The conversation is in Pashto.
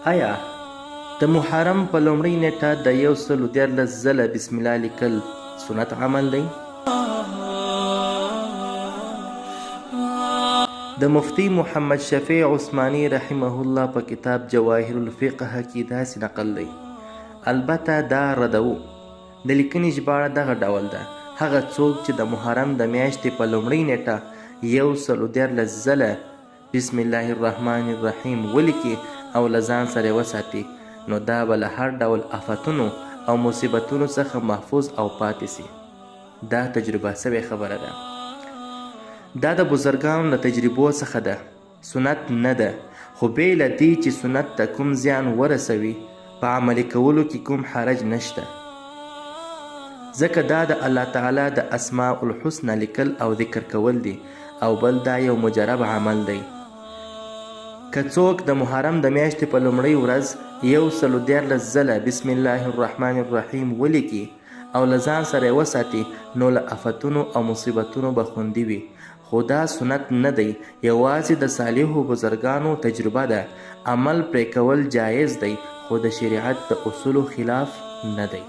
آیا د محرم په لومړۍ نیټه د 114 ځله بسم الله لیکل سنت عمل دی؟ د مفتی محمد شفیع عثماني رحمه الله په کتاب جواهر الفقه کې داسې نقل دی. البته دا ردو د لیکنې ژباړه دغه ډول ده: هغه څوک چې د محرم د میاشتې په لومړۍ نیټه 114 ځله بسم الله الرحمن الرحیم ولیکي او له ځان سره وساتي، نو دا به له هر ډول آفتونو او مصیبتونو څخه محفوظ او پاتې سي. دا تجربه سوې خبره ده. دا د بزرګانو له تجربو څخه ده، سنت نه ده. خو بې له دې چې سنت ته کوم زیان ورسوي، په عملي کولو کې کوم حرج نشته، ځکه دا د الله تعالی د اسماء الحسنى لیکل او ذکر کول دي، او بل دا یو مجرب عمل دی. که څوک د محرم د میاشتې په لومړۍ ورځ 114 ځله بسم الله الرحمن الرحیم ولیکي او له ځان سره یې وساتي، نو له آفتونو او مصیبتونو به خوندي وي. خو دا سنت نه دی، یوازې د صالحو بزرګانو تجربه ده. عمل پرې کول جایز دی، خو د شریعت د اصولو خلاف نه دی.